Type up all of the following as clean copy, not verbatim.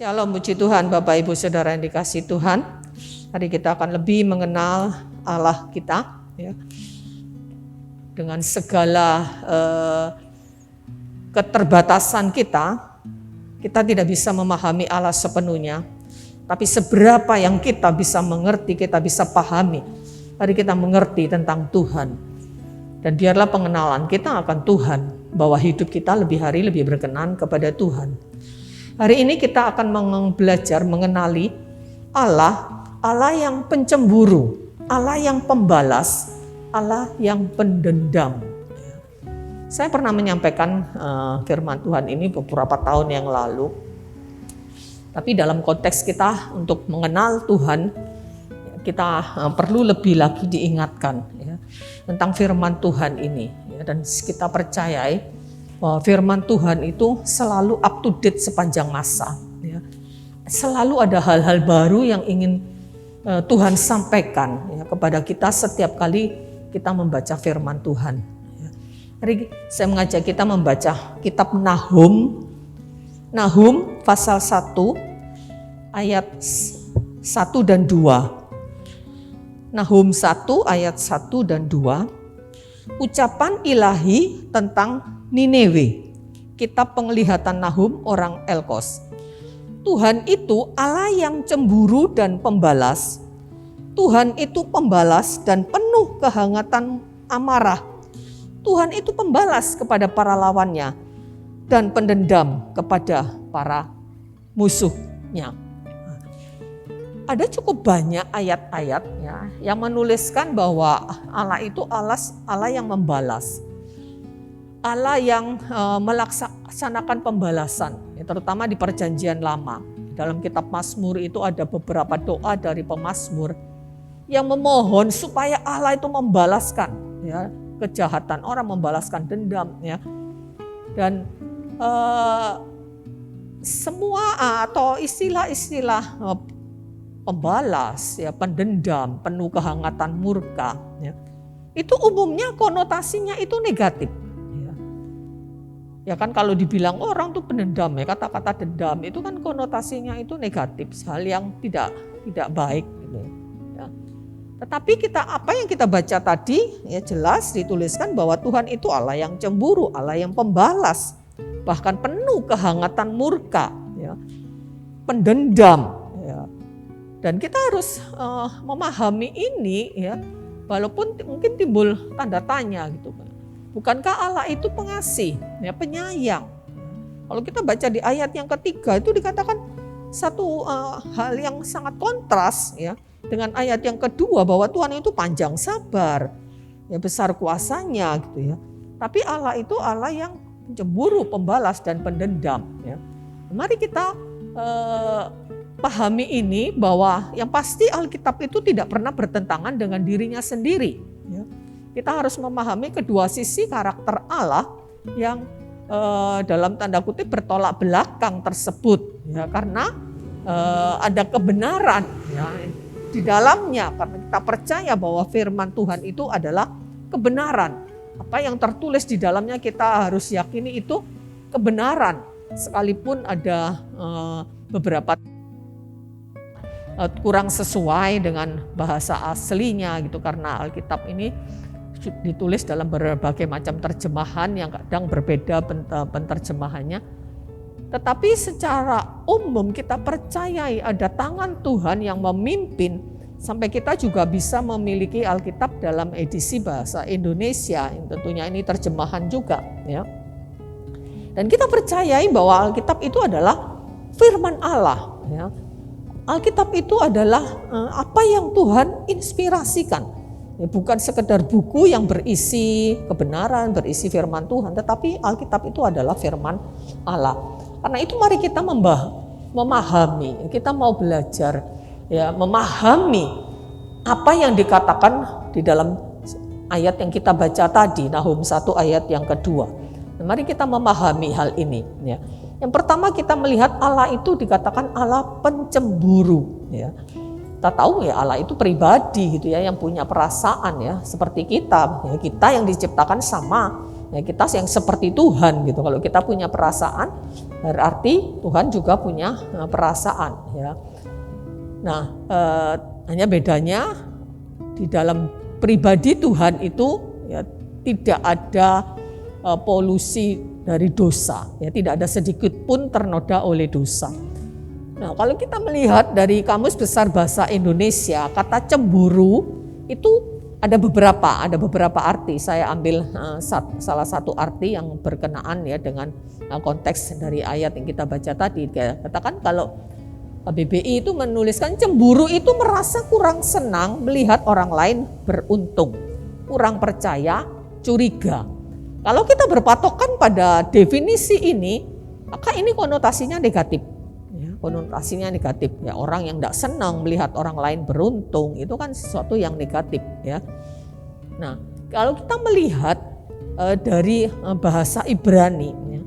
Shalom, puji Tuhan, Bapak Ibu Saudara yang dikasihi Tuhan. Hari kita akan lebih mengenal Allah kita, ya. Dengan segala keterbatasan kita tidak bisa memahami Allah sepenuhnya. Tapi seberapa yang kita bisa mengerti, kita bisa pahami. Hari kita mengerti tentang Tuhan. Dan biarlah pengenalan kita akan Tuhan, bahwa hidup kita lebih hari lebih berkenan kepada Tuhan. Hari ini kita akan belajar mengenali Allah yang pencemburu, Allah yang pembalas, Allah yang pendendam. Saya pernah menyampaikan firman Tuhan ini beberapa tahun yang lalu. Tapi dalam konteks kita untuk mengenal Tuhan, kita perlu lebih lagi diingatkan ya, tentang firman Tuhan ini. Ya, dan kita percayai bahwa firman Tuhan itu selalu up to date sepanjang masa. Ya. Selalu ada hal-hal baru yang ingin Tuhan sampaikan ya, kepada kita setiap kali kita membaca firman Tuhan. Ya. Hari saya mengajak kita membaca kitab Nahum pasal 1 ayat 1 dan 2. Nahum 1 ayat 1 dan 2. Ucapan ilahi tentang Nineve, kitab penglihatan Nahum orang Elkos. Tuhan itu Allah yang cemburu dan pembalas. Tuhan itu pembalas dan penuh kehangatan amarah. Tuhan itu pembalas kepada para lawannya dan pendendam kepada para musuhnya. Ada cukup banyak ayat-ayat ya, yang menuliskan bahwa Allah itu Allah yang membalas. Allah yang melaksanakan pembalasan, ya, terutama di perjanjian lama. Dalam kitab Mazmur itu ada beberapa doa dari pemazmur yang memohon supaya Allah itu membalaskan ya, kejahatan orang, membalaskan dendam. Ya. Dan semua atau istilah-istilah pembalas, ya, pendendam, penuh kehangatan murka, ya, itu umumnya konotasinya itu negatif. Ya kan kalau dibilang orang tuh pendendam ya, kata-kata dendam itu kan konotasinya itu negatif, hal yang tidak baik gitu. Ya. Tetapi apa yang kita baca tadi ya jelas dituliskan bahwa Tuhan itu Allah yang cemburu, Allah yang pembalas, bahkan penuh kehangatan murka, ya, pendendam. Ya. Dan kita harus memahami ini ya, walaupun mungkin timbul tanda tanya gitu kan. Bukankah Allah itu pengasih, ya, penyayang? Kalau kita baca di ayat yang ketiga itu dikatakan satu hal yang sangat kontras ya dengan ayat yang kedua bahwa Tuhan itu panjang sabar, ya, besar kuasanya gitu ya. Tapi Allah itu Allah yang cemburu, pembalas dan pendendam. Ya. Mari kita pahami ini bahwa yang pasti Alkitab itu tidak pernah bertentangan dengan dirinya sendiri. Ya. Kita harus memahami kedua sisi karakter Allah yang dalam tanda kutip bertolak belakang tersebut. Ya, karena ada kebenaran ya, di dalamnya. Karena kita percaya bahwa firman Tuhan itu adalah kebenaran. Apa yang tertulis di dalamnya kita harus yakini itu kebenaran. Sekalipun ada beberapa kurang sesuai dengan bahasa aslinya gitu, karena Alkitab ini ditulis dalam berbagai macam terjemahan yang kadang berbeda penterjemahannya. Tetapi secara umum kita percayai ada tangan Tuhan yang memimpin sampai kita juga bisa memiliki Alkitab dalam edisi bahasa Indonesia yang tentunya ini terjemahan juga ya. Dan kita percayai bahwa Alkitab itu adalah firman Allah ya. Alkitab itu adalah apa yang Tuhan inspirasikan. Ya, bukan sekedar buku yang berisi kebenaran, berisi firman Tuhan, tetapi Alkitab itu adalah firman Allah. Karena itu mari kita memahami, kita mau belajar ya, memahami apa yang dikatakan di dalam ayat yang kita baca tadi, Nahum 1 ayat yang kedua. Nah, mari kita memahami hal ini ya. Yang pertama kita melihat Allah itu dikatakan Allah pencemburu ya. Kita tahu ya Allah itu pribadi gitu ya, yang punya perasaan ya seperti kita. Ya, kita yang diciptakan sama, ya kita yang seperti Tuhan gitu. Kalau kita punya perasaan, Berarti Tuhan juga punya perasaan, ya. Nah, hanya bedanya di dalam pribadi Tuhan itu ya tidak ada polusi dari dosa, ya tidak ada sedikit pun ternoda oleh dosa. Nah, kalau kita melihat dari Kamus Besar Bahasa Indonesia, kata cemburu itu ada beberapa arti. Saya ambil salah satu arti yang berkenaan ya dengan konteks dari ayat yang kita baca tadi. Katakan kalau KBBI itu menuliskan cemburu itu merasa kurang senang melihat orang lain beruntung, kurang percaya, curiga. Kalau kita berpatokan pada definisi ini, maka ini konotasinya negatif. Konotasinya negatif, ya orang yang tidak senang melihat orang lain beruntung itu kan sesuatu yang negatif, ya. Nah, kalau kita melihat dari bahasa Ibrani, ya,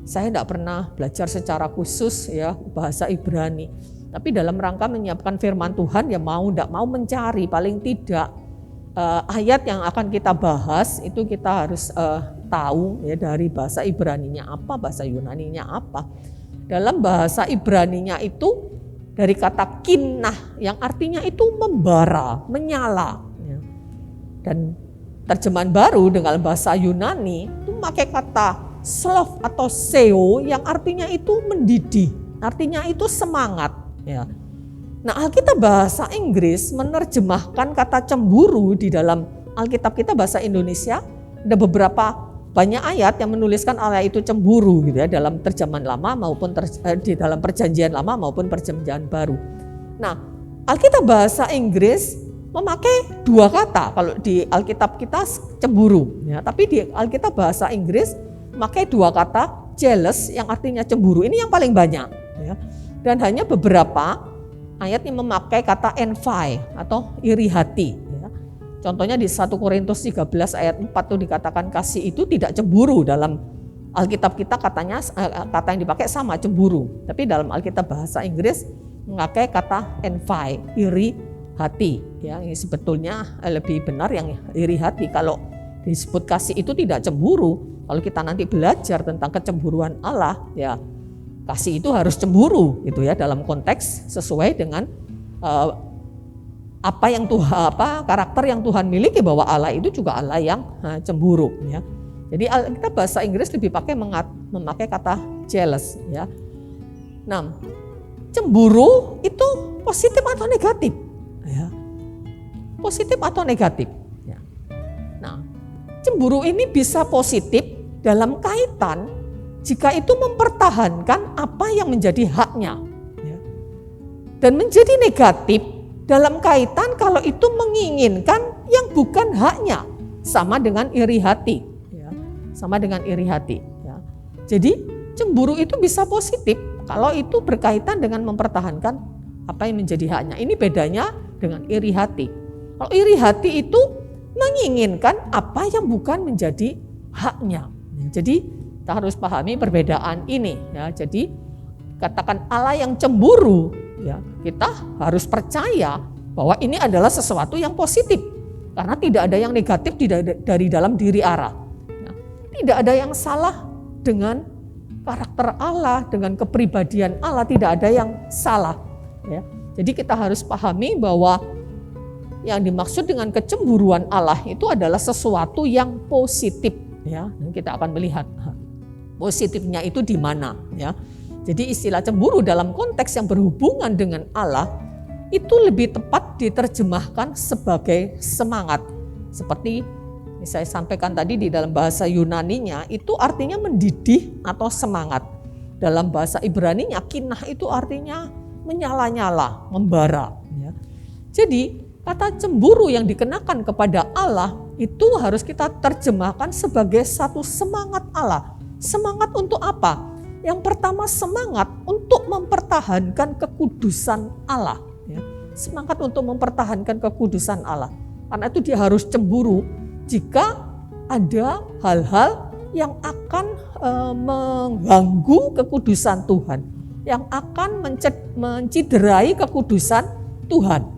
saya tidak pernah belajar secara khusus ya bahasa Ibrani, tapi dalam rangka menyiapkan firman Tuhan ya mau tidak mau mencari paling tidak ayat yang akan kita bahas itu kita harus tahu ya dari bahasa Ibraninya apa, bahasa Yunaninya apa. Dalam bahasa Ibraninya itu dari kata kinah yang artinya itu membara, menyala. Dan terjemahan baru dengan bahasa Yunani itu memakai kata slov atau seo yang artinya itu mendidih, artinya itu semangat. Ya. Nah, Alkitab bahasa Inggris menerjemahkan kata cemburu di dalam Alkitab kita bahasa Indonesia ada beberapa banyak ayat yang menuliskan Allah itu cemburu gitu ya dalam terjemahan lama maupun di dalam perjanjian lama maupun perjanjian baru. Nah, Alkitab bahasa Inggris memakai dua kata kalau di Alkitab kita cemburu ya, tapi di Alkitab bahasa Inggris memakai dua kata jealous yang artinya cemburu. Ini yang paling banyak ya. Dan hanya beberapa ayat yang memakai kata envy atau iri hati. Contohnya di 1 Korintus 13 ayat 4 itu dikatakan kasih itu tidak cemburu. Dalam Alkitab kita katanya kata yang dipakai sama cemburu. Tapi dalam Alkitab bahasa Inggris memakai kata envy, iri hati. Ya, ini sebetulnya lebih benar yang iri hati. Kalau disebut kasih itu tidak cemburu, kalau kita nanti belajar tentang kecemburuan Allah, ya kasih itu harus cemburu gitu ya dalam konteks sesuai dengan karakter yang Tuhan miliki bahwa Allah itu juga Allah yang cemburu ya. Jadi kita bahasa Inggris lebih memakai kata jealous ya. Nah, cemburu itu positif atau negatif ya. Positif atau negatif ya. Nah, cemburu ini bisa positif dalam kaitan jika itu mempertahankan apa yang menjadi haknya ya. Dan menjadi negatif dalam kaitan kalau itu menginginkan yang bukan haknya, sama dengan iri hati, ya. Sama dengan iri hati. Ya. Jadi cemburu itu bisa positif kalau itu berkaitan dengan mempertahankan apa yang menjadi haknya. Ini bedanya dengan iri hati. Kalau iri hati itu menginginkan apa yang bukan menjadi haknya. Ya, jadi kita harus pahami perbedaan ini. Ya. Jadi katakan Allah yang cemburu. Ya, kita harus percaya bahwa ini adalah sesuatu yang positif karena tidak ada yang negatif dari dalam diri Allah. Nah, tidak ada yang salah dengan karakter Allah, dengan kepribadian Allah, tidak ada yang salah. Ya, jadi kita harus pahami bahwa yang dimaksud dengan kecemburuan Allah itu adalah sesuatu yang positif. Ya, dan kita akan melihat positifnya itu di mana. Ya. Jadi istilah cemburu dalam konteks yang berhubungan dengan Allah itu lebih tepat diterjemahkan sebagai semangat. Seperti saya sampaikan tadi di dalam bahasa Yunaninya itu artinya mendidih atau semangat. Dalam bahasa Ibraninya kinah itu artinya menyala-nyala, membara. Ya. Jadi kata cemburu yang dikenakan kepada Allah itu harus kita terjemahkan sebagai satu semangat Allah. Semangat untuk apa? Yang pertama semangat untuk mempertahankan kekudusan Allah. Ya. Semangat untuk mempertahankan kekudusan Allah. Karena itu dia harus cemburu jika ada hal-hal yang akan mengganggu kekudusan Tuhan. Yang akan menciderai kekudusan Tuhan.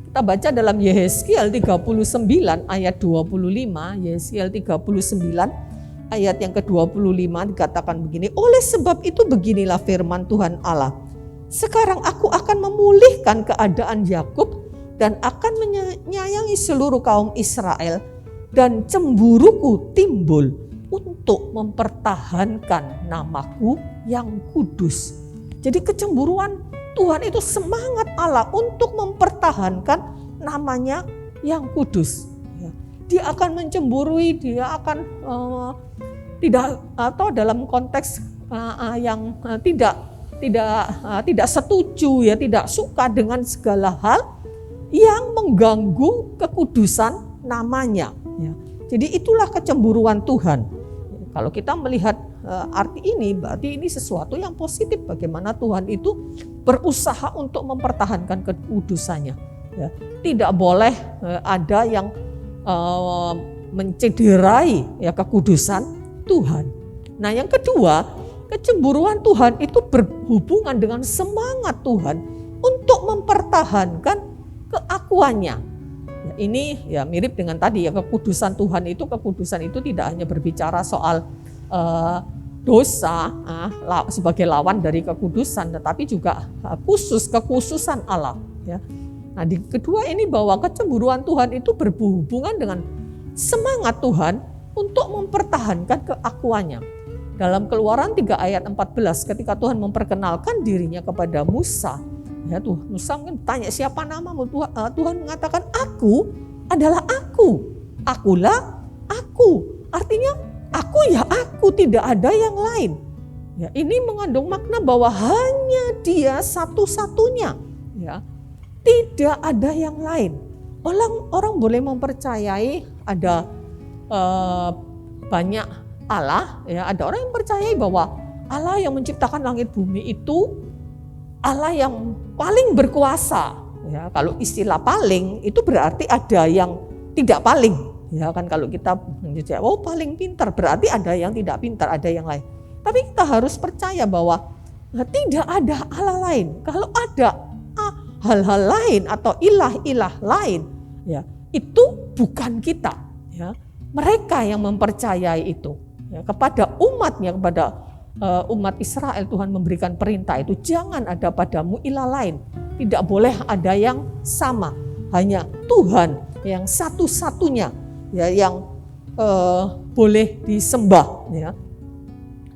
Kita baca dalam Yehezkiel 39 ayat 25, Yehezkiel 39 ayat yang ke-25 dikatakan begini, oleh sebab itu beginilah firman Tuhan Allah. Sekarang aku akan memulihkan keadaan Yakub dan akan menyayangi seluruh kaum Israel, dan cemburuku timbul untuk mempertahankan namaku yang kudus. Jadi kecemburuan Tuhan itu semangat Allah untuk mempertahankan namanya yang kudus. Dia akan mencemburui, dia akan tidak, atau dalam konteks yang tidak setuju, ya, tidak suka dengan segala hal yang mengganggu kekudusan namanya. Ya. Jadi itulah kecemburuan Tuhan. Kalau kita melihat arti ini, berarti ini sesuatu yang positif. Bagaimana Tuhan itu berusaha untuk mempertahankan kekudusannya. Ya. Tidak boleh ada yang mencederai, ya, kekudusan Tuhan. Nah, yang kedua, kecemburuan Tuhan itu berhubungan dengan semangat Tuhan untuk mempertahankan keakuannya. Ya, ini ya mirip dengan tadi, ya, kekudusan Tuhan itu tidak hanya berbicara soal dosa sebagai lawan dari kekudusan, tetapi juga kekhususan Allah. Ya. Nah, di kedua ini bahwa kecemburuan Tuhan itu berhubungan dengan semangat Tuhan untuk mempertahankan keakuannya. Dalam Keluaran 3 ayat 14 ketika Tuhan memperkenalkan dirinya kepada Musa, ya, Musa mungkin tanya, siapa namamu? Tuhan mengatakan, aku adalah aku, akulah aku. Artinya aku ya aku, tidak ada yang lain. Ya, ini mengandung makna bahwa hanya Dia satu-satunya, ya, tidak ada yang lain. Orang boleh mempercayai ada banyak Allah, ya, ada orang yang percayai bahwa Allah yang menciptakan langit bumi itu Allah yang paling berkuasa. Ya, kalau istilah paling itu berarti ada yang tidak paling. Ya kan, kalau kita paling pintar berarti ada yang tidak pintar, ada yang lain. Tapi kita harus percaya bahwa tidak ada Allah lain. Kalau ada hal-hal lain atau ilah-ilah lain, ya, itu bukan kita. Ya, mereka yang mempercayai itu. Ya, kepada umatnya, kepada umat Israel, Tuhan memberikan perintah itu, jangan ada padamu ilah lain. Tidak boleh ada yang sama. Hanya Tuhan yang satu-satunya, ya, yang boleh disembah. Ya.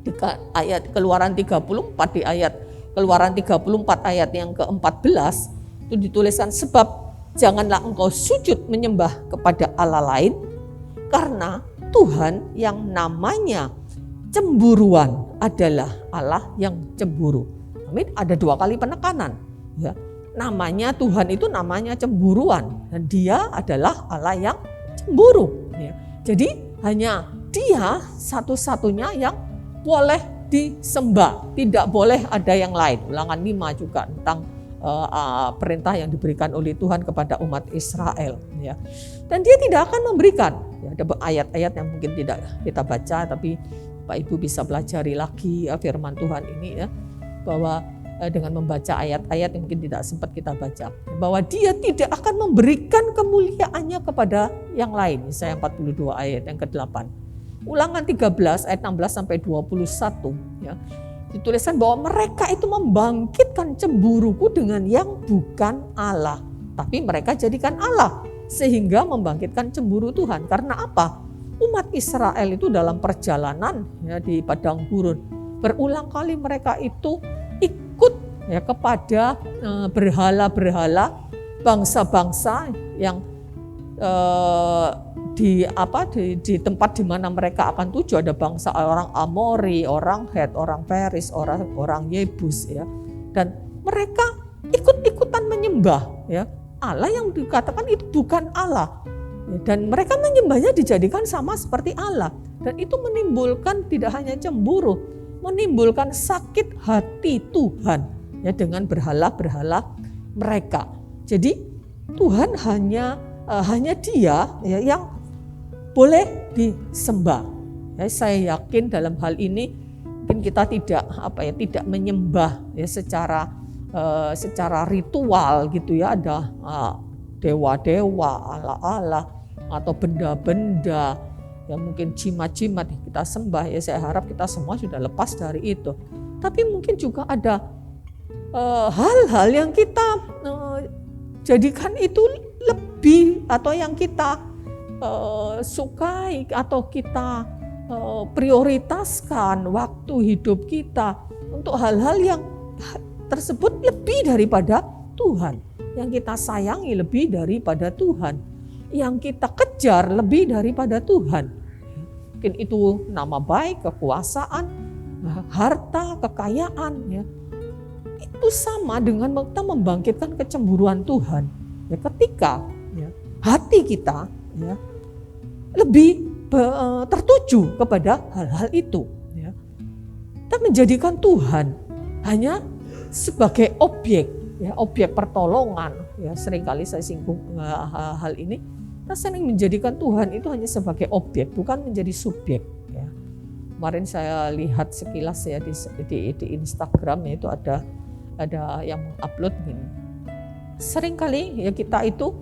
Di ayat Keluaran 34, di ayat Keluaran 34 ayat yang ke-14 itu dituliskan, sebab janganlah engkau sujud menyembah kepada Allah lain, karena Tuhan yang namanya cemburuan adalah Allah yang cemburu. Amin. Ada 2 kali penekanan. Ya. Namanya Tuhan itu namanya cemburuan, dan Dia adalah Allah yang cemburu. Ya. Jadi hanya Dia satu-satunya yang boleh disembah, tidak boleh ada yang lain. Ulangan 5 juga tentang perintah yang diberikan oleh Tuhan kepada umat Israel. Ya. Dan Dia tidak akan memberikan. Ya, ada ayat-ayat yang mungkin tidak kita baca, tapi Bapak Ibu bisa pelajari lagi, ya, firman Tuhan ini, ya, bahwa dengan membaca ayat-ayat yang mungkin tidak sempat kita baca, bahwa Dia tidak akan memberikan kemuliaannya kepada yang lain. Yesaya 42 ayat yang ke-8. Ulangan 13 ayat 16 sampai 21, ya, dituliskan bahwa mereka itu membangkitkan cemburuku dengan yang bukan Allah, tapi mereka jadikan Allah, sehingga membangkitkan cemburu Tuhan. Karena apa? Umat Israel itu dalam perjalanan, ya, di padang gurun, berulang kali mereka itu ikut, ya, kepada berhala-berhala bangsa-bangsa yang di tempat di mana mereka akan tuju. Ada bangsa orang Amori, orang Het, orang Peris, orang Yebus, ya. Dan mereka ikut-ikutan menyembah, ya, Allah yang dikatakan itu bukan Allah. Dan mereka menyembahnya dijadikan sama seperti Allah. Dan itu menimbulkan tidak hanya cemburu, menimbulkan sakit hati Tuhan, ya, dengan berhala-berhala mereka. Jadi Tuhan hanya Dia, ya, yang boleh disembah. Ya, saya yakin dalam hal ini mungkin kita tidak menyembah, ya, secara ritual gitu, ya, ada dewa-dewa, Allah-Allah atau benda-benda, ya mungkin jimat-jimat kita sembah, ya saya harap kita semua sudah lepas dari itu. Tapi mungkin juga ada hal-hal yang kita jadikan itu lebih, atau yang kita sukai, atau kita prioritaskan waktu hidup kita untuk hal-hal yang tersebut lebih daripada Tuhan, yang kita sayangi lebih daripada Tuhan, yang kita kejar lebih daripada Tuhan. Mungkin itu nama baik, kekuasaan, harta, kekayaan, ya. Itu sama dengan kita membangkitkan kecemburuan Tuhan. Ya, ketika hati kita lebih tertuju kepada hal-hal itu, kita menjadikan Tuhan hanya sebagai objek, objek pertolongan. Seringkali saya singgung hal ini. Kita sering menjadikan Tuhan itu hanya sebagai objek, bukan menjadi subjek. Kemarin saya lihat sekilas di Instagram, itu ada yang mengupload gini. Seringkali kita itu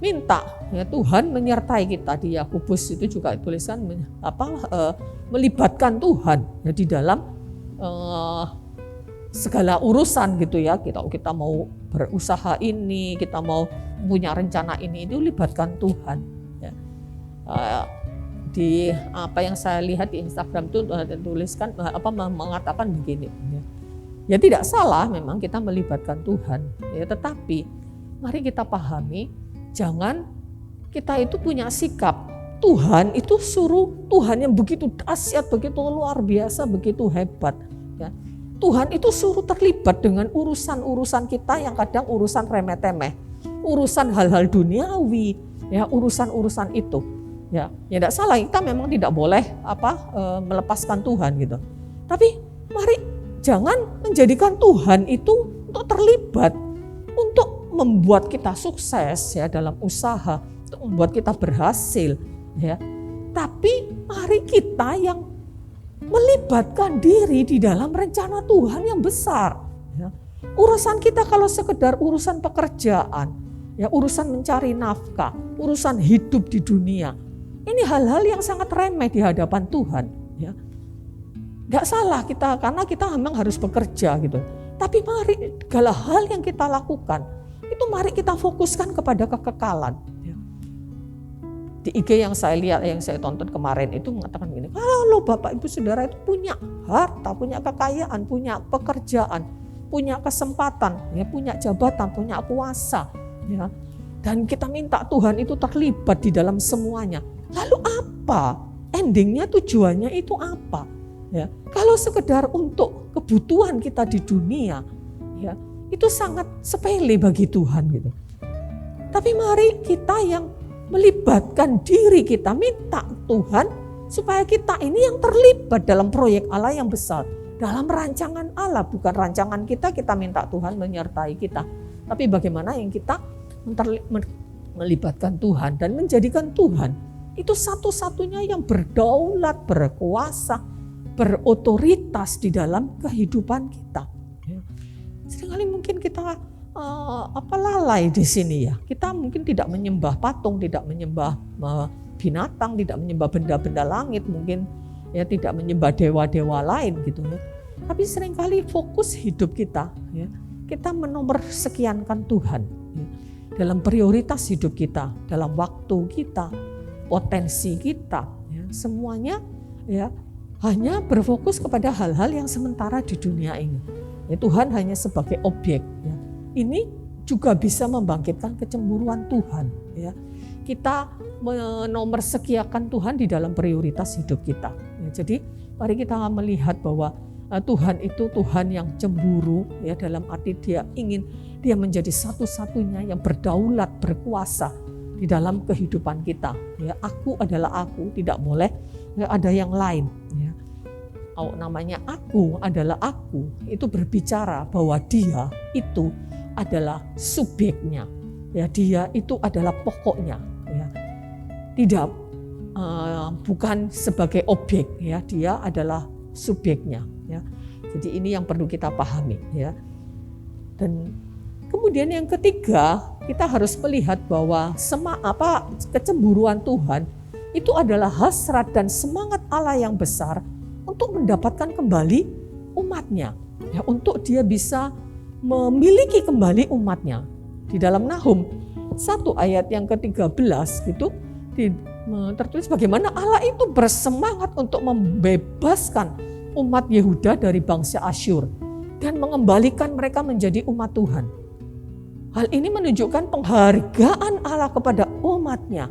minta Tuhan menyertai kita. Di Yakobus itu juga tulisan melibatkan Tuhan di dalam segala urusan gitu ya. Kita mau berusaha ini, kita mau punya rencana ini, itu libatkan Tuhan. Di apa yang saya lihat di Instagram itu tuliskan mengatakan begini. Ya tidak salah memang kita melibatkan Tuhan, tetapi mari kita pahami, jangan kita itu punya sikap Tuhan itu suruh, Tuhan yang begitu dahsyat, begitu luar biasa, begitu hebat. Tuhan itu suruh terlibat dengan urusan-urusan kita yang kadang urusan remeh-temeh, urusan hal-hal duniawi, urusan-urusan itu. Ya tidak salah, kita memang tidak boleh melepaskan Tuhan gitu. Tapi mari jangan menjadikan Tuhan itu untuk terlibat, untuk membuat kita sukses dalam usaha, untuk membuat kita berhasil. Tapi mari kita yang melibatkan diri di dalam rencana Tuhan yang besar. Urusan kita kalau sekedar urusan pekerjaan, urusan mencari nafkah, urusan hidup di dunia, ini hal-hal yang sangat remeh di hadapan Tuhan. Gak salah kita, karena kita memang harus bekerja gitu. Tapi mari segala hal yang kita lakukan, itu mari kita fokuskan kepada kekekalan. Di IG yang saya lihat, yang saya tonton kemarin itu mengatakan gini, kalau Bapak Ibu Saudara itu punya harta, punya kekayaan, punya pekerjaan, punya kesempatan, punya jabatan, punya kuasa, dan kita minta Tuhan itu terlibat di dalam semuanya. Lalu apa? Endingnya, tujuannya itu apa? Kalau sekedar untuk kebutuhan kita di dunia, itu sangat sepele bagi Tuhan gitu. Tapi mari kita yang melibatkan diri kita, minta Tuhan supaya kita ini yang terlibat dalam proyek Allah yang besar, dalam rancangan Allah, bukan rancangan kita minta Tuhan menyertai kita. Tapi bagaimana yang kita melibatkan Tuhan dan menjadikan Tuhan itu satu-satunya yang berdaulat, berkuasa, berotoritas di dalam kehidupan kita. Seringkali mungkin kita lalai di sini ya. Kita mungkin tidak menyembah patung, tidak menyembah binatang, tidak menyembah benda-benda langit, mungkin tidak menyembah dewa-dewa lain gitu ya. Tapi seringkali fokus hidup kita, kita menomorsekiankan Tuhan dalam prioritas hidup kita, dalam waktu kita, potensi kita, semuanya hanya berfokus kepada hal-hal yang sementara di dunia ini. Tuhan hanya sebagai objek. Ini juga bisa membangkitkan kecemburuan Tuhan. Kita menomorsekiakan Tuhan di dalam prioritas hidup kita. Jadi mari kita melihat bahwa Tuhan itu Tuhan yang cemburu, dalam arti dia menjadi satu-satunya yang berdaulat, berkuasa di dalam kehidupan kita. Aku adalah aku, tidak boleh ada yang lain. Namanya aku adalah aku, itu berbicara bahwa dia itu adalah subjeknya, dia itu adalah pokoknya, tidak bukan sebagai objek, dia adalah subjeknya. Jadi ini yang perlu kita pahami. Dan kemudian yang ketiga, kita harus melihat bahwa kecemburuan Tuhan itu adalah hasrat dan semangat Allah yang besar untuk mendapatkan kembali umatnya. Ya, untuk dia bisa memiliki kembali umatnya. Di dalam Nahum 1 ayat yang ke-13 gitu tertulis bagaimana Allah itu bersemangat untuk membebaskan umat Yehuda dari bangsa Asyur dan mengembalikan mereka menjadi umat Tuhan. Hal ini menunjukkan penghargaan Allah kepada umatnya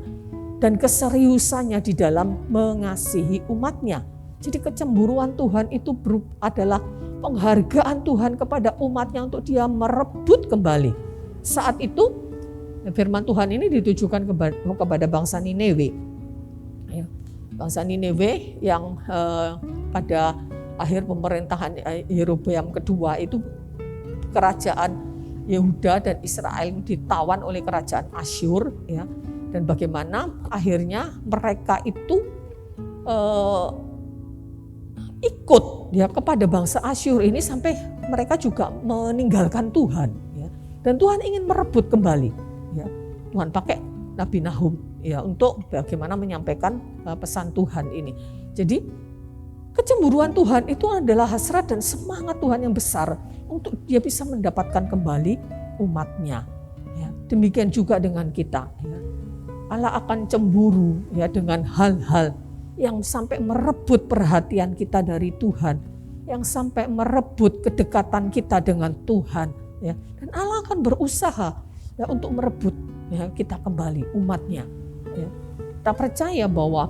dan keseriusannya di dalam mengasihi umatnya. Jadi kecemburuan Tuhan itu adalah penghargaan Tuhan kepada umatnya untuk dia merebut kembali. Saat itu firman Tuhan ini ditujukan kepada bangsa Nineve. Bangsa Nineve yang pada akhir pemerintahan Yerobeam kedua itu kerajaan Yehuda dan Israel ditawan oleh kerajaan Asyur, ya, dan bagaimana akhirnya mereka itu ikut ya kepada bangsa Asyur ini sampai mereka juga meninggalkan Tuhan, ya, dan Tuhan ingin merebut kembali, ya. Tuhan pakai Nabi Nahum ya untuk bagaimana menyampaikan pesan Tuhan ini. Jadi kecemburuan Tuhan itu adalah hasrat dan semangat Tuhan yang besar untuk dia bisa mendapatkan kembali umatnya. Ya, demikian juga dengan kita. Ya. Allah akan cemburu ya dengan hal-hal yang sampai merebut perhatian kita dari Tuhan, yang sampai merebut kedekatan kita dengan Tuhan. Ya. Dan Allah akan berusaha ya untuk merebut ya kita kembali umatnya. Ya. Kita percaya bahwa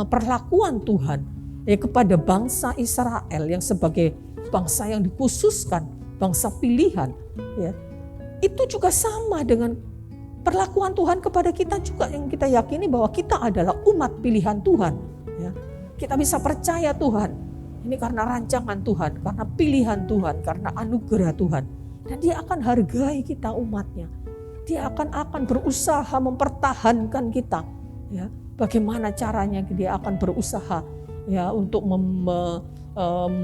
perlakuan Tuhan ya kepada bangsa Israel yang sebagai bangsa yang dikhususkan, bangsa pilihan, ya, itu juga sama dengan perlakuan Tuhan kepada kita juga, yang kita yakini bahwa kita adalah umat pilihan Tuhan. Ya. Kita bisa percaya Tuhan, ini karena rancangan Tuhan, karena pilihan Tuhan, karena anugerah Tuhan. Dan dia akan hargai kita umatnya. Dia akan berusaha mempertahankan kita. Ya. Bagaimana caranya dia akan berusaha ya untuk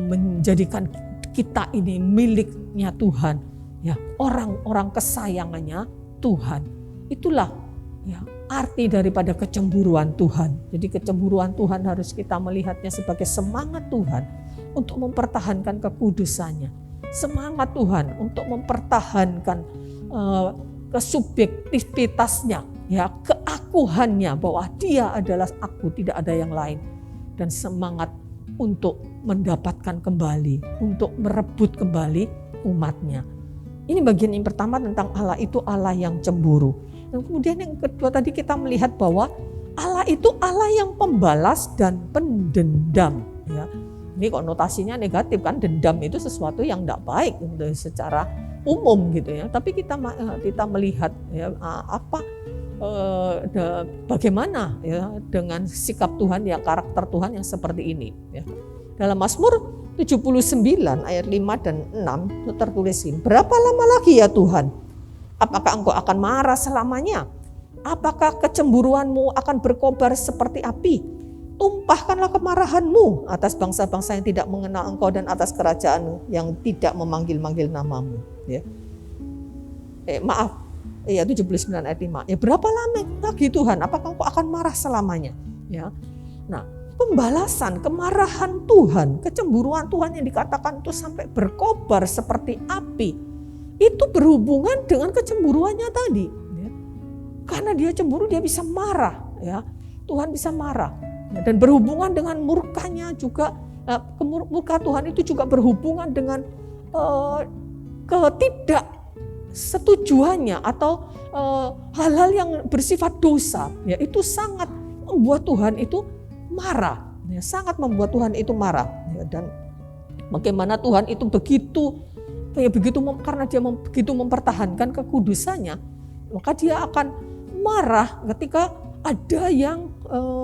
menjadikan kita ini miliknya Tuhan, ya, orang-orang kesayangannya Tuhan. Itulah ya arti daripada kecemburuan Tuhan. Jadi kecemburuan Tuhan harus kita melihatnya sebagai semangat Tuhan untuk mempertahankan kekudusannya, semangat Tuhan untuk mempertahankan kesubjektivitasnya, ya, keakuannya bahwa Dia adalah aku, tidak ada yang lain. Dan semangat untuk mendapatkan kembali, untuk merebut kembali umatnya. Ini bagian yang pertama tentang Allah itu Allah yang cemburu. Dan kemudian yang kedua tadi kita melihat bahwa Allah itu Allah yang pembalas dan pendendam. Ya. Ini konotasinya negatif kan, dendam itu sesuatu yang tidak baik secara umum gitu ya. Tapi kita melihat ya, bagaimana ya dengan sikap Tuhan ya, karakter Tuhan yang seperti ini ya. Dalam Mazmur 79 ayat 5 dan 6 itu tertulis ini, berapa lama lagi ya Tuhan? Apakah engkau akan marah selamanya? Apakah kecemburuanmu akan berkobar seperti api? Tumpahkanlah kemarahanmu atas bangsa-bangsa yang tidak mengenal engkau dan atas kerajaan yang tidak memanggil-manggil namamu. Ya. 79 ayat 5. Ya berapa lama lagi Tuhan? Apakah engkau akan marah selamanya? Ya. Nah, pembalasan kemarahan Tuhan, kecemburuan Tuhan yang dikatakan itu sampai berkobar seperti api, itu berhubungan dengan kecemburuannya tadi. Ya. Karena dia cemburu, dia bisa marah. Ya. Tuhan bisa marah. Ya. Dan berhubungan dengan murkanya juga, murka Tuhan itu juga berhubungan dengan ketidaksetujuannya atau hal-hal yang bersifat dosa. Ya, itu sangat membuat Tuhan itu marah, ya, sangat membuat Tuhan itu marah. Ya, dan bagaimana Tuhan itu karena dia begitu mempertahankan kekudusannya, maka dia akan marah ketika ada yang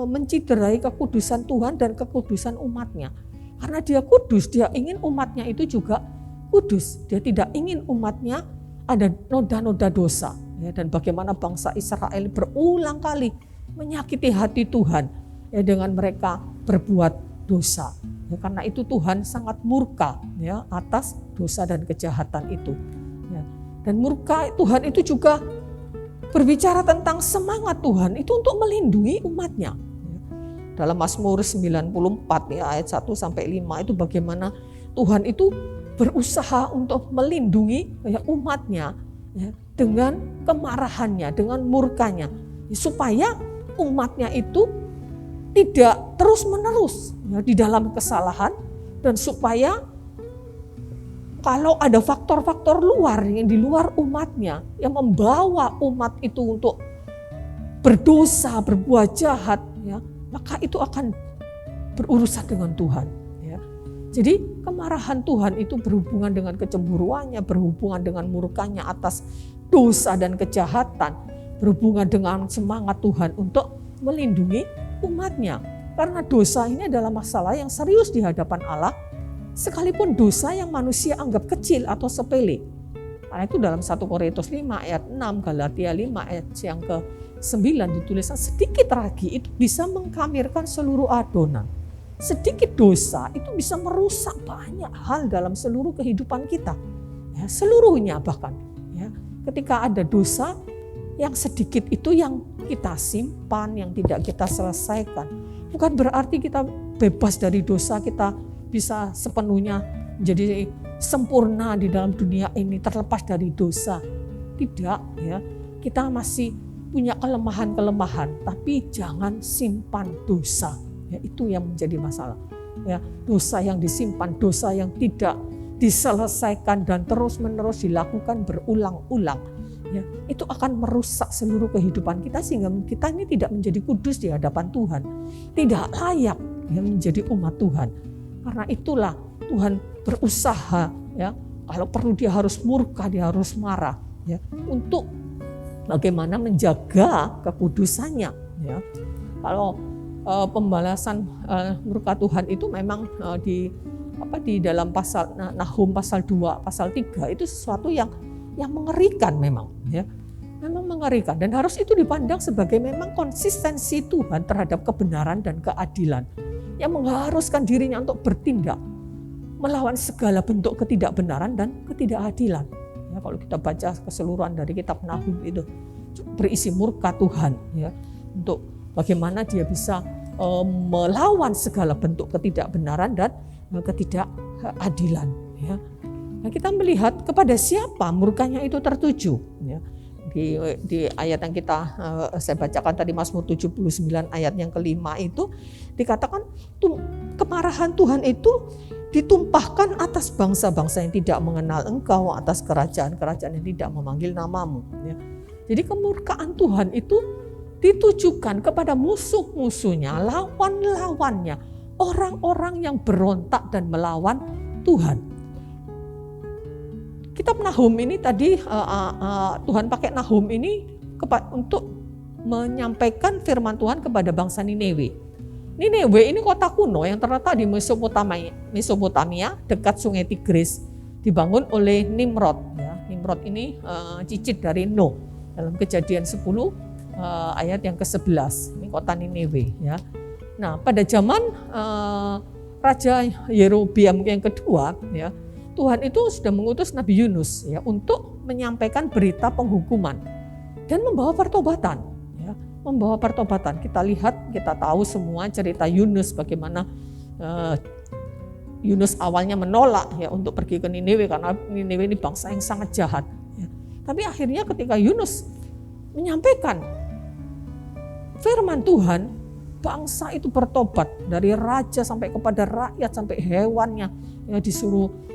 menciderai kekudusan Tuhan dan kekudusan umatnya. Karena dia kudus, dia ingin umatnya itu juga kudus. Dia tidak ingin umatnya ada noda-noda dosa. Ya, dan bagaimana bangsa Israel berulang kali menyakiti hati Tuhan ya, dengan mereka berbuat dosa. Ya, karena itu Tuhan sangat murka ya atas dosa dan kejahatan itu. Ya. Dan murka Tuhan itu juga berbicara tentang semangat Tuhan itu untuk melindungi umatnya. Dalam Mazmur 94 ya, ayat 1 sampai 5 itu bagaimana Tuhan itu berusaha untuk melindungi ya, umatnya ya, dengan kemarahannya, dengan murkanya, ya, supaya umatnya itu tidak terus-menerus ya, di dalam kesalahan, dan supaya kalau ada faktor-faktor luar yang di luar umatnya yang membawa umat itu untuk berdosa, berbuat jahat, ya, maka itu akan berurusan dengan Tuhan. Ya. Jadi kemarahan Tuhan itu berhubungan dengan kecemburuannya, berhubungan dengan murkanya atas dosa dan kejahatan, berhubungan dengan semangat Tuhan untuk melindungi umatnya. Karena dosa ini adalah masalah yang serius di hadapan Allah, sekalipun dosa yang manusia anggap kecil atau sepele. Karena itu dalam 1 Korintus 5 ayat 6, Galatia 5 ayat yang ke-9 dituliskan, sedikit ragi itu bisa mengkamirkan seluruh adonan. Sedikit dosa itu bisa merusak banyak hal dalam seluruh kehidupan kita. Ya, seluruhnya bahkan. Ya, ketika ada dosa yang sedikit itu yang kita simpan, yang tidak kita selesaikan. Bukan berarti kita bebas dari dosa, kita bisa sepenuhnya menjadi sempurna di dalam dunia ini, terlepas dari dosa. Tidak, ya. Kita masih punya kelemahan-kelemahan, tapi jangan simpan dosa. Ya, itu yang menjadi masalah. Ya, dosa yang disimpan, dosa yang tidak diselesaikan dan terus-menerus dilakukan berulang-ulang. Ya, itu akan merusak seluruh kehidupan kita sehingga kita ini tidak menjadi kudus di hadapan Tuhan. Tidak layak ya, menjadi umat Tuhan. Karena itulah Tuhan berusaha, ya, kalau perlu dia harus murka, dia harus marah, ya, untuk bagaimana menjaga kekudusannya. Ya. Kalau pembalasan murka Tuhan itu memang di dalam pasal Nahum pasal 2, pasal 3 itu sesuatu yang mengerikan memang, ya. Memang mengerikan dan harus itu dipandang sebagai memang konsistensi Tuhan terhadap kebenaran dan keadilan yang mengharuskan dirinya untuk bertindak melawan segala bentuk ketidakbenaran dan ketidakadilan. Ya, kalau kita baca keseluruhan dari kitab Nahum itu berisi murka Tuhan, ya, untuk bagaimana dia bisa melawan segala bentuk ketidakbenaran dan ketidakadilan. Ya. Nah, kita melihat kepada siapa murkanya itu tertuju. Ya. Di ayat yang saya bacakan tadi, Mazmur 79 ayat yang ke-5 itu dikatakan kemarahan Tuhan itu ditumpahkan atas bangsa-bangsa yang tidak mengenal Engkau, atas kerajaan-kerajaan yang tidak memanggil namamu. Ya. Jadi kemurkaan Tuhan itu ditujukan kepada musuh-musuhnya, lawan-lawannya, orang-orang yang berontak dan melawan Tuhan. Kitab Nahum ini tadi Tuhan pakai Nahum ini untuk menyampaikan firman Tuhan kepada bangsa Niniwe. Niniwe ini kota kuno yang terletak di Mesopotamia dekat Sungai Tigris, dibangun oleh Nimrod. Ya. Nimrod ini cicit dari Nuh dalam Kejadian 10 ayat yang ke-11. Ini kota Niniwe. Ya. Nah, pada zaman Raja Yerobeam yang kedua, ya, Tuhan itu sudah mengutus Nabi Yunus, ya, untuk menyampaikan berita penghukuman dan membawa pertobatan. Ya, membawa pertobatan. Kita lihat, kita tahu semua cerita Yunus, bagaimana Yunus awalnya menolak, ya, untuk pergi ke Niniwe karena Niniwe ini bangsa yang sangat jahat. Ya. Tapi akhirnya ketika Yunus menyampaikan firman Tuhan, bangsa itu bertobat, dari raja sampai kepada rakyat sampai hewannya, ya, disuruh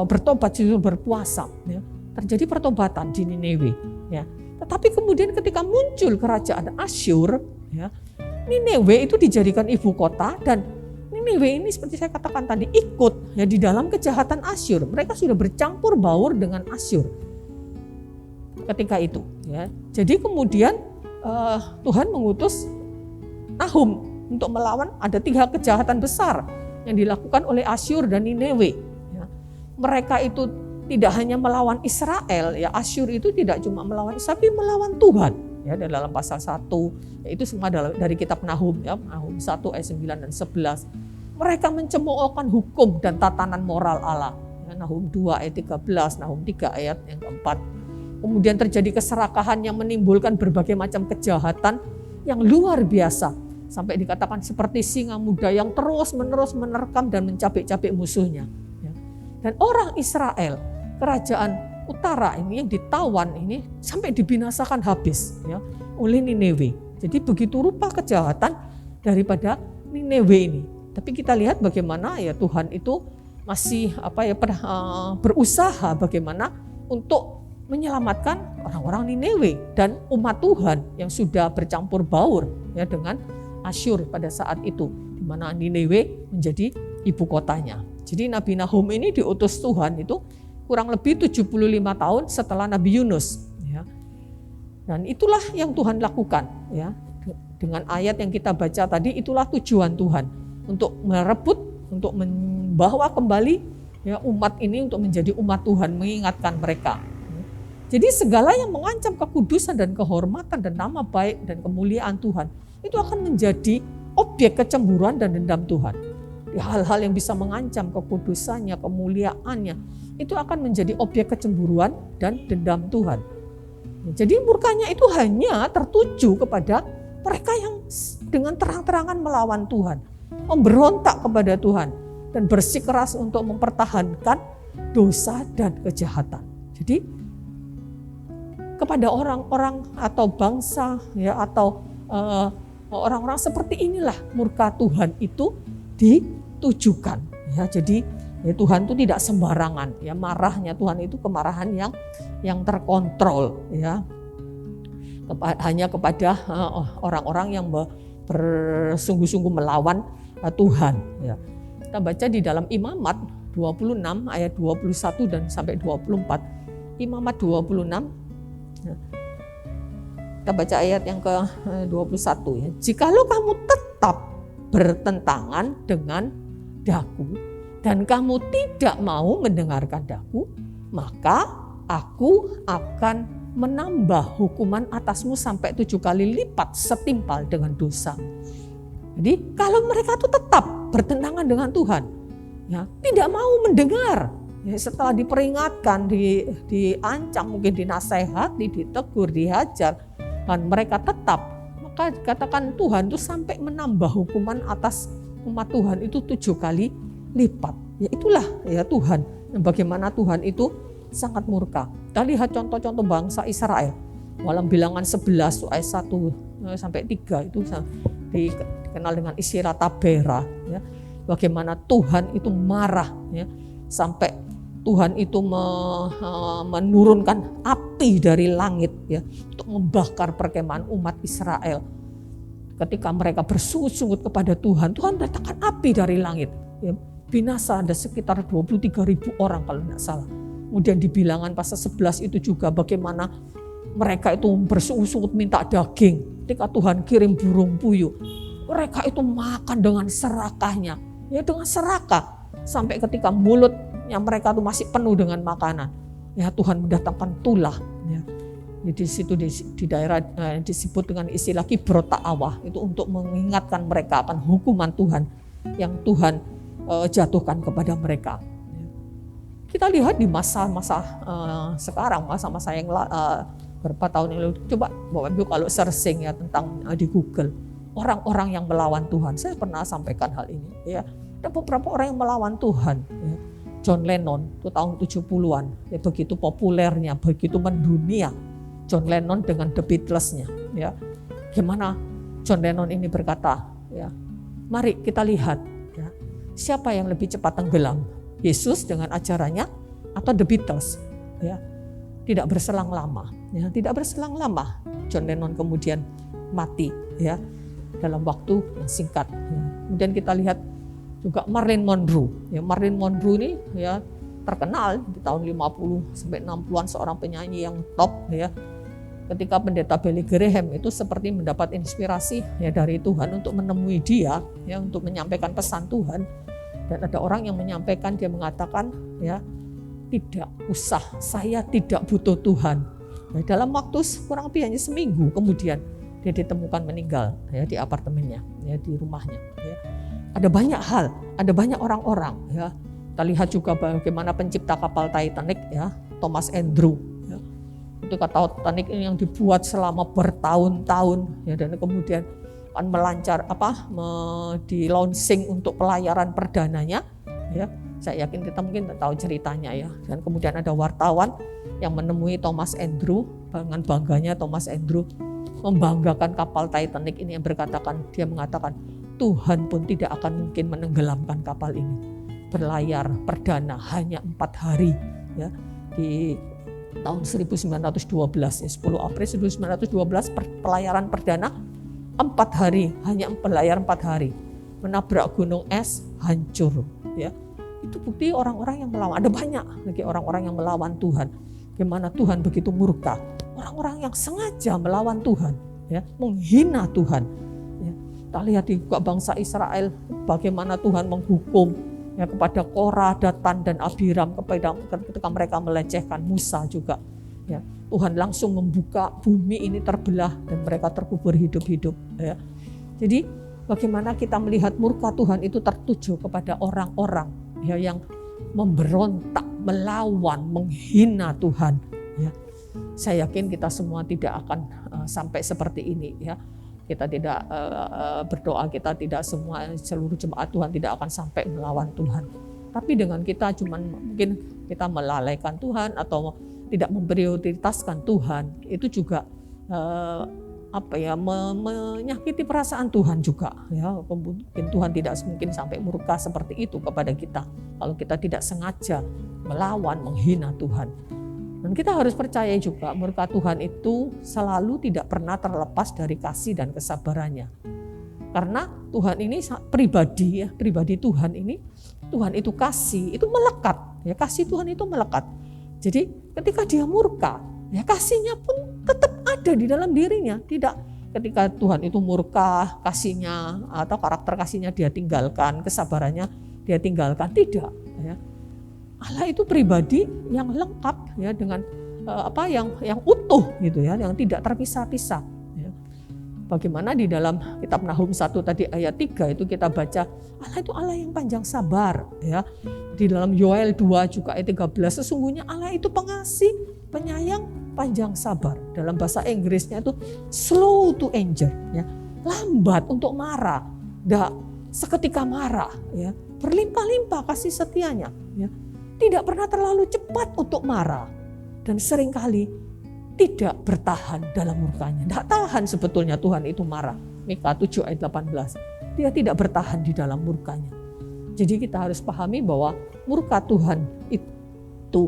bertobat, disuruh berpuasa. Ya. Terjadi pertobatan di Niniwe. Ya. Tetapi kemudian ketika muncul kerajaan Asyur, ya, Niniwe itu dijadikan ibu kota dan Niniwe ini seperti saya katakan tadi ikut, ya, di dalam kejahatan Asyur. Mereka sudah bercampur baur dengan Asyur ketika itu. Ya. Jadi kemudian Tuhan mengutus Nahum untuk melawan, ada 3 kejahatan besar yang dilakukan oleh Asyur dan Niniwe. Ya. Mereka itu tidak hanya melawan Israel, ya, Asyur itu tidak cuma melawan Israel, tapi melawan Tuhan. Ya, dalam pasal 1, itu semua dari kitab Nahum, ya, Nahum 1 ayat 9 dan 11. Mereka mencemoohkan hukum dan tatanan moral Allah. Ya, Nahum 2 ayat 13, Nahum 3 ayat yang keempat. Kemudian terjadi keserakahan yang menimbulkan berbagai macam kejahatan yang luar biasa. Sampai dikatakan seperti singa muda yang terus-menerus menerkam dan mencapik-capik musuhnya. Dan orang Israel, kerajaan utara ini yang ditawan ini sampai dibinasakan habis oleh Nineve. Jadi begitu rupa kejahatan daripada Nineve ini. Tapi kita lihat bagaimana ya Tuhan itu masih berusaha bagaimana untuk menyelamatkan orang-orang Nineve dan umat Tuhan yang sudah bercampur baur dengan Asyur pada saat itu, di mana Nineve menjadi ibu kotanya. Jadi Nabi Nahum ini diutus Tuhan itu kurang lebih 75 tahun setelah Nabi Yunus. Dan itulah yang Tuhan lakukan. Dengan ayat yang kita baca tadi, itulah tujuan Tuhan. Untuk merebut, untuk membawa kembali umat ini untuk menjadi umat Tuhan, mengingatkan mereka. Jadi segala yang mengancam kekudusan dan kehormatan dan nama baik dan kemuliaan Tuhan, itu akan menjadi objek kecemburuan dan dendam Tuhan. Hal-hal yang bisa mengancam kekudusannya, kemuliaannya, itu akan menjadi objek kecemburuan dan dendam Tuhan. Jadi murkanya itu hanya tertuju kepada mereka yang dengan terang-terangan melawan Tuhan, memberontak kepada Tuhan, dan bersikeras untuk mempertahankan dosa dan kejahatan. Jadi kepada orang-orang atau bangsa atau orang-orang seperti inilah murka Tuhan itu ditujukan. Jadi Tuhan itu tidak sembarangan. Marahnya Tuhan itu kemarahan yang terkontrol. Hanya kepada orang-orang yang bersungguh-sungguh melawan Tuhan. Kita baca di dalam Imamat 26 ayat 21 dan sampai 24. Imamat 26. Kita baca ayat yang ke-21 ya. Jikalau kamu tetap bertentangan dengan daku dan kamu tidak mau mendengarkan daku, maka aku akan menambah hukuman atasmu sampai 7 kali lipat setimpal dengan dosa. Jadi kalau mereka itu tetap bertentangan dengan Tuhan, tidak mau mendengar, setelah diperingatkan, diancam, mungkin dinasehati, ditegur, dihajar, dan mereka tetap, maka dikatakan Tuhan itu sampai menambah hukuman atas umat Tuhan itu 7 kali lipat. Itulah Tuhan. Bagaimana Tuhan itu sangat murka. Kita lihat contoh-contoh bangsa Israel. Dalam Bilangan 11 ayat 1 sampai 3 itu dikenal dengan istilah Tabera. Bagaimana Tuhan itu marah sampai Tuhan itu menurunkan api dari langit untuk membakar perkemahan umat Israel. Ketika mereka bersungut-sungut kepada Tuhan, Tuhan datangkan api dari langit. Binasa ada sekitar 23.000 orang kalau tidak salah. Kemudian di Bilangan pasal 11 itu juga bagaimana mereka itu bersungut-sungut minta daging. Ketika Tuhan kirim burung puyuh, mereka itu makan dengan serakahnya. Dengan serakah. Sampai ketika mulutnya mereka itu masih penuh dengan makanan. Tuhan mendatangkan tulah. Di situ di daerah disebut dengan istilah kibrot ta'awah. Itu untuk mengingatkan mereka akan hukuman Tuhan yang Tuhan jatuhkan kepada mereka. Kita lihat di masa-masa sekarang, masa-masa yang beberapa tahun yang lalu. Coba Bapak Ibu kalau searching tentang di Google, orang-orang yang melawan Tuhan. Saya pernah sampaikan hal ini. Ada beberapa orang yang melawan Tuhan. John Lennon itu tahun 70-an. Begitu populernya, begitu mendunia. John Lennon dengan The Beatles-nya. Gimana John Lennon ini berkata, mari kita lihat siapa yang lebih cepat tenggelam, Yesus dengan ajarannya atau The Beatles. Tidak berselang lama, tidak berselang lama John Lennon kemudian mati dalam waktu yang singkat. Kemudian kita lihat juga Marilyn Monroe. Marilyn Monroe ini terkenal di tahun 50 sampai 60-an, seorang penyanyi yang top. Ketika pendeta Billy Graham itu seperti mendapat inspirasi dari Tuhan untuk menemui dia, untuk menyampaikan pesan Tuhan. Dan ada orang yang menyampaikan, dia mengatakan, tidak usah, saya tidak butuh Tuhan. Dalam waktu kurang lebih hanya seminggu kemudian dia ditemukan meninggal di apartemennya, di rumahnya. Ada banyak hal, ada banyak orang-orang. Kita lihat juga bagaimana pencipta kapal Titanic, Thomas Andrew. Itu Titanic ini yang dibuat selama bertahun-tahun ya, dan kemudian akan melancar di launching untuk pelayaran perdananya ya. Saya yakin kita mungkin tahu ceritanya ya. Dan kemudian ada wartawan yang menemui Thomas Andrew, dengan bangganya Thomas Andrew membanggakan kapal Titanic ini, yang dia mengatakan Tuhan pun tidak akan mungkin menenggelamkan kapal ini. Berlayar perdana hanya 4 hari ya, di tahun 1912 ya, 10 April 1912 pelayaran perdana 4 hari, hanya berlayar 4 hari, menabrak gunung es, hancur ya. Itu bukti orang-orang yang melawan. Ada banyak lagi orang-orang yang melawan Tuhan. Bagaimana Tuhan begitu murka. Orang-orang yang sengaja melawan Tuhan, ya, menghina Tuhan. Ya. Kita lihat di bangsa Israel bagaimana Tuhan menghukum ya kepada Korah, Datan dan Abiram ketika mereka melecehkan Musa juga. Ya. Tuhan langsung membuka bumi ini terbelah dan mereka terkubur hidup-hidup. Ya. Jadi bagaimana kita melihat murka Tuhan itu tertuju kepada orang-orang ya yang memberontak, melawan, menghina Tuhan. Ya. Saya yakin kita semua tidak akan sampai seperti ini ya. Kita tidak berdoa, kita tidak seluruh jemaat Tuhan tidak akan sampai melawan Tuhan. Tapi dengan kita mungkin kita melalaikan Tuhan atau tidak memprioritaskan Tuhan, itu juga menyakiti perasaan Tuhan juga ya. Mungkin Tuhan tidak mungkin sampai murka seperti itu kepada kita kalau kita tidak sengaja melawan, menghina Tuhan. Dan kita harus percaya juga murka Tuhan itu selalu tidak pernah terlepas dari kasih dan kesabarannya. Karena Tuhan ini pribadi Tuhan ini, Tuhan itu kasih, itu melekat ya, kasih Tuhan itu melekat. Jadi ketika dia murka, ya kasihnya pun tetap ada di dalam dirinya. Tidak ketika Tuhan itu murka, kasihnya atau karakter kasihnya dia tinggalkan, kesabarannya dia tinggalkan, tidak ya. Allah itu pribadi yang lengkap ya, dengan yang utuh gitu ya, yang tidak terpisah-pisah ya. Bagaimana di dalam kitab Nahum 1 tadi ayat 3 itu kita baca Allah itu Allah yang panjang sabar ya. Di dalam Yoel 2 juga ayat 13 sesungguhnya Allah itu pengasih, penyayang, panjang sabar. Dalam bahasa Inggrisnya itu slow to anger ya. Lambat untuk marah, tidak seketika marah ya. Berlimpah-limpah kasih setianya ya. Tidak pernah terlalu cepat untuk marah dan seringkali tidak bertahan dalam murkanya. Tidak tahan sebetulnya Tuhan itu marah. Mika 7 ayat 18. Dia tidak bertahan di dalam murkanya. Jadi kita harus pahami bahwa murka Tuhan itu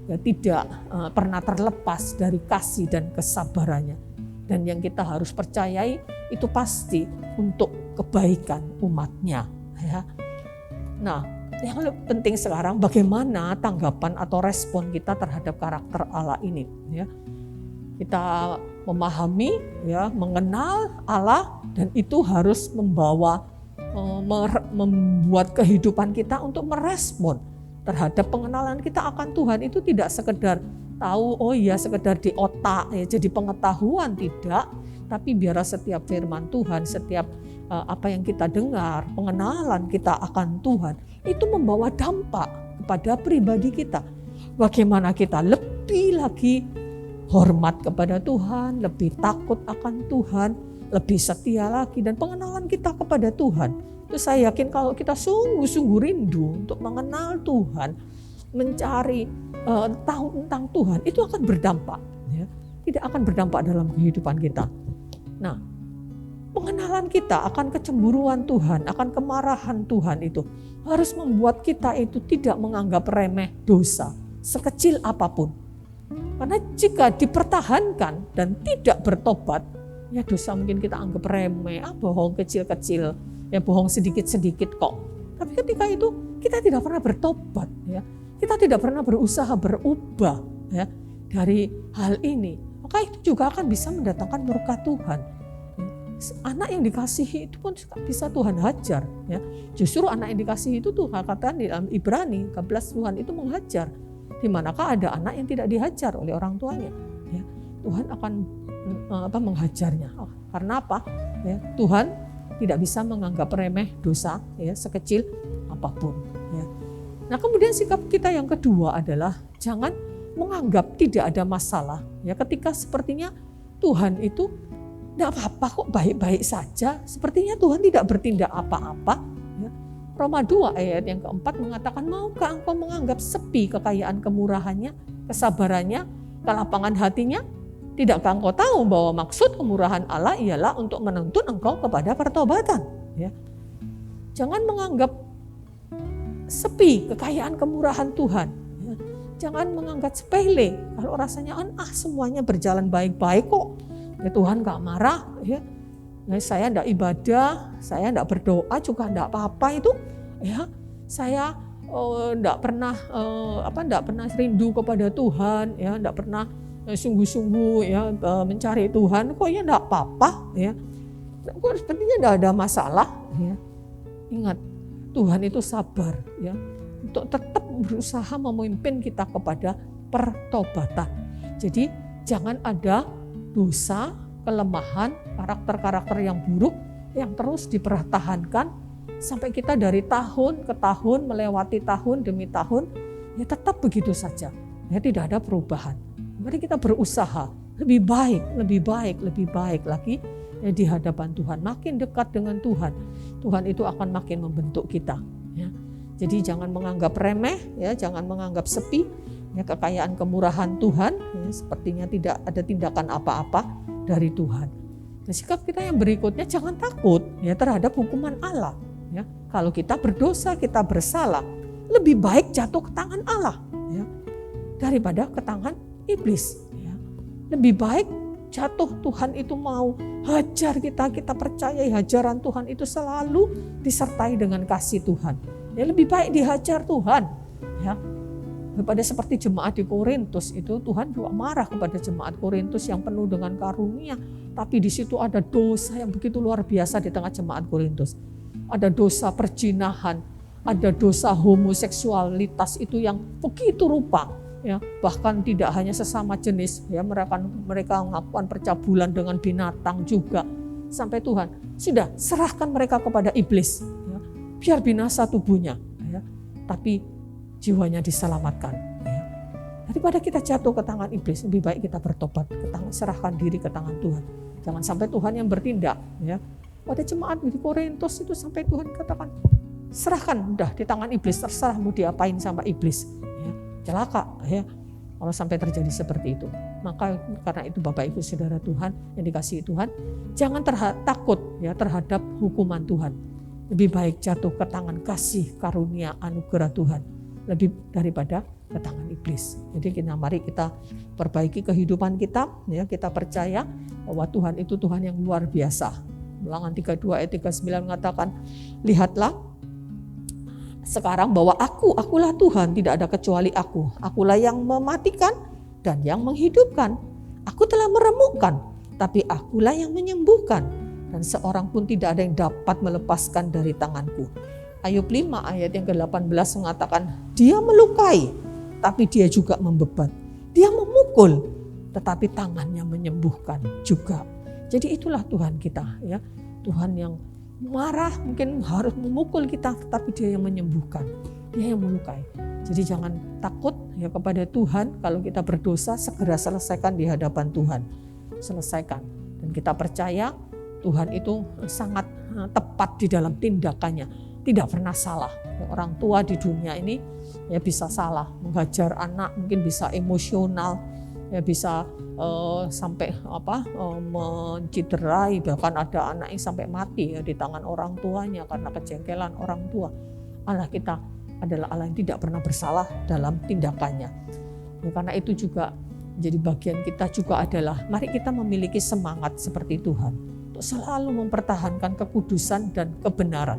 ya tidak pernah terlepas dari kasih dan kesabarannya. Dan yang kita harus percayai itu pasti untuk kebaikan umatnya. Ya. Nah, yang lebih penting sekarang bagaimana tanggapan atau respon kita terhadap karakter Allah ini. Ya. Kita memahami, ya, mengenal Allah dan itu harus membuat kehidupan kita untuk merespon terhadap pengenalan kita akan Tuhan. Itu tidak sekedar tahu, oh iya sekedar di otak ya, jadi pengetahuan, tidak. Tapi biar setiap firman Tuhan, setiap apa yang kita dengar, pengenalan kita akan Tuhan, itu membawa dampak kepada pribadi kita. Bagaimana kita lebih lagi hormat kepada Tuhan, lebih takut akan Tuhan, lebih setia lagi, dan pengenalan kita kepada Tuhan. Itu saya yakin kalau kita sungguh-sungguh rindu untuk mengenal Tuhan, mencari tahu tentang Tuhan, itu akan berdampak. Ya. Tidak akan berdampak dalam kehidupan kita. Nah, pengenalan kita akan kecemburuan Tuhan, akan kemarahan Tuhan itu harus membuat kita itu tidak menganggap remeh dosa, sekecil apapun. Karena jika dipertahankan dan tidak bertobat, ya dosa mungkin kita anggap remeh, bohong kecil-kecil, ya bohong sedikit-sedikit kok. Tapi ketika itu kita tidak pernah bertobat, ya, kita tidak pernah berusaha berubah ya dari hal ini, maka itu juga akan bisa mendatangkan murka Tuhan. Anak yang dikasihi itu pun bisa Tuhan hajar. Ya. Justru anak yang dikasihi itu tuh kata di dalam Ibrani 13 Tuhan itu menghajar. Di manakah ada anak yang tidak dihajar oleh orang tuanya? Ya. Tuhan akan menghajarnya. Karena apa? Ya. Tuhan tidak bisa menganggap remeh dosa ya, sekecil apapun. Ya. Nah kemudian sikap kita yang kedua adalah jangan menganggap tidak ada masalah. Ya, ketika sepertinya Tuhan itu tidak apa-apa kok, baik-baik saja. Sepertinya Tuhan tidak bertindak apa-apa. Ya. Roma 2 ayat yang keempat mengatakan, maukah engkau menganggap sepi kekayaan kemurahannya, kesabarannya, kelapangan hatinya? Tidakkah engkau tahu bahwa maksud kemurahan Allah ialah untuk menuntun engkau kepada pertobatan? Ya. Jangan menganggap sepi kekayaan kemurahan Tuhan. Ya. Jangan menganggap sepele kalau rasanya semuanya berjalan baik-baik kok. Ya, Tuhan gak marah. Ya. Ya, saya tidak ibadah, saya tidak berdoa juga tidak apa-apa itu. Ya, saya tidak pernah rindu kepada Tuhan. Ya, tidak pernah sungguh-sungguh ya mencari Tuhan, kok ya enggak apa-apa ya. Kok sepertinya enggak ada masalah ya. Ingat, Tuhan itu sabar ya untuk tetap berusaha memimpin kita kepada pertobatan. Jadi jangan ada dosa, kelemahan, karakter-karakter yang buruk yang terus dipertahankan sampai kita dari tahun ke tahun melewati tahun demi tahun ya tetap begitu saja. Ya tidak ada perubahan. Mari kita berusaha lebih baik lagi ya, di hadapan Tuhan. Makin dekat dengan Tuhan, Tuhan itu akan makin membentuk kita. Ya. Jadi jangan menganggap remeh, ya, jangan menganggap sepi ya, kekayaan kemurahan Tuhan. Ya, sepertinya tidak ada tindakan apa-apa dari Tuhan. Nah, sikap kita yang berikutnya jangan takut ya terhadap hukuman Allah. Ya. Kalau kita berdosa, kita bersalah, lebih baik jatuh ke tangan Allah ya, daripada ke tangan iblis. Ya. Lebih baik jatuh, Tuhan itu mau hajar kita, kita percayai hajaran Tuhan itu selalu disertai dengan kasih Tuhan. Ya, lebih baik dihajar Tuhan. Ya. Daripada seperti jemaat di Korintus itu, Tuhan juga marah kepada jemaat Korintus yang penuh dengan karunia. Tapi di situ ada dosa yang begitu luar biasa di tengah jemaat Korintus. Ada dosa perzinahan, ada dosa homoseksualitas itu yang begitu rupa. Ya, bahkan tidak hanya sesama jenis, ya mereka melakukan percabulan dengan binatang juga. Sampai Tuhan sudah serahkan mereka kepada iblis, ya, biar binasa tubuhnya, ya, tapi jiwanya diselamatkan. Ya. Daripada kita jatuh ke tangan iblis, lebih baik kita bertobat, serahkan diri ke tangan Tuhan. Jangan sampai Tuhan yang bertindak. Ya. Pada jemaat di Korintus itu sampai Tuhan katakan, serahkan udah di tangan iblis, terserah mau diapain sama iblis. Celaka ya kalau sampai terjadi seperti itu. Maka karena itu Bapak Ibu Saudara Tuhan yang dikasihi Tuhan, jangan takut ya terhadap hukuman Tuhan. Lebih baik jatuh ke tangan kasih karunia anugerah Tuhan lebih daripada ke tangan iblis. Jadi mari kita perbaiki kehidupan kita ya, kita percaya bahwa Tuhan itu Tuhan yang luar biasa. Ulangan 32 ayat 39 mengatakan, lihatlah sekarang bahwa akulah Tuhan, tidak ada kecuali aku. Akulah yang mematikan dan yang menghidupkan. Aku telah meremukkan, tapi akulah yang menyembuhkan. Dan seorang pun tidak ada yang dapat melepaskan dari tanganku. Ayub 5 ayat yang ke-18 mengatakan, dia melukai, tapi dia juga membebat. Dia memukul, tetapi tangannya menyembuhkan juga. Jadi itulah Tuhan kita, ya, Tuhan yang marah mungkin harus memukul kita, tetapi dia yang menyembuhkan, dia yang melukai. Jadi jangan takut ya kepada Tuhan. Kalau kita berdosa, segera selesaikan di hadapan Tuhan, selesaikan. Dan kita percaya Tuhan itu sangat tepat di dalam tindakannya, tidak pernah salah. Orang tua di dunia ini ya bisa salah, menghajar anak, mungkin bisa emosional, ya bisa sampai menciderai, bahkan ada anak yang sampai mati ya di tangan orang tuanya karena kejengkelan orang tua. Allah kita adalah Allah yang tidak pernah bersalah dalam tindakannya. Ya, karena itu juga jadi bagian kita juga adalah mari kita memiliki semangat seperti Tuhan untuk selalu mempertahankan kekudusan dan kebenaran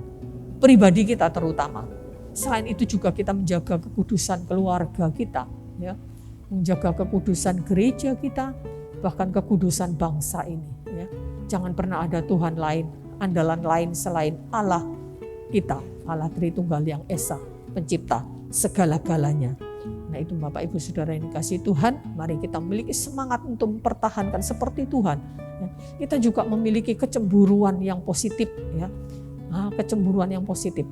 pribadi kita terutama. Selain itu juga kita menjaga kekudusan keluarga kita, ya, menjaga kekudusan gereja kita, bahkan kekudusan bangsa ini. Ya. Jangan pernah ada Tuhan lain, andalan lain selain Allah kita, Allah Tritunggal yang Esa, pencipta segala-galanya. Nah itu Bapak Ibu Saudara yang dikasihi Tuhan, mari kita memiliki semangat untuk mempertahankan seperti Tuhan. Ya. Kita juga memiliki kecemburuan yang positif, ya, kecemburuan yang positif,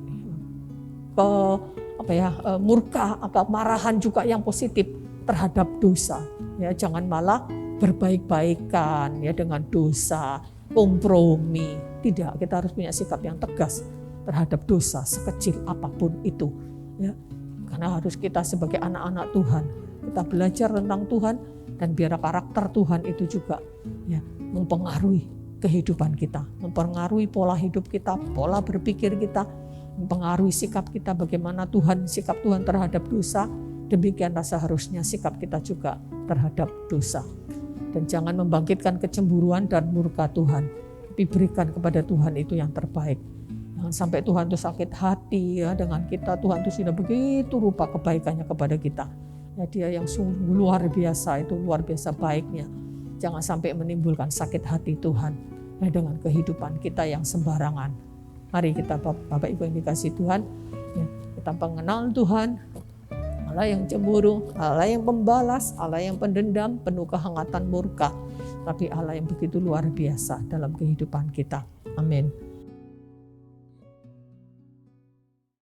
murka, kemarahan juga yang positif. terhadap dosa. Ya, jangan malah berbaik-baikan ya dengan dosa, kompromi. Tidak, kita harus punya sikap yang tegas terhadap dosa sekecil apapun itu. Ya, karena harus kita sebagai anak-anak Tuhan, kita belajar tentang Tuhan dan biar karakter Tuhan itu juga ya mempengaruhi kehidupan kita, mempengaruhi pola hidup kita, pola berpikir kita, mempengaruhi sikap kita, bagaimana sikap Tuhan terhadap dosa, demikianlah seharusnya sikap kita juga terhadap dosa. Dan jangan membangkitkan kecemburuan dan murka Tuhan, tapi berikan kepada Tuhan itu yang terbaik. Jangan sampai Tuhan itu sakit hati ya dengan kita. Tuhan itu sudah begitu rupa kebaikannya kepada kita. Ya, Dia yang sungguh luar biasa, itu luar biasa baiknya. Jangan sampai menimbulkan sakit hati Tuhan ya, dengan kehidupan kita yang sembarangan. Mari kita Bapak Ibu yang dikasih Tuhan, ya, kita mengenal Tuhan, Allah yang cemburu, Allah yang pembalas, Allah yang pendendam, penuh kehangatan murka, tapi Allah yang begitu luar biasa dalam kehidupan kita. Amin.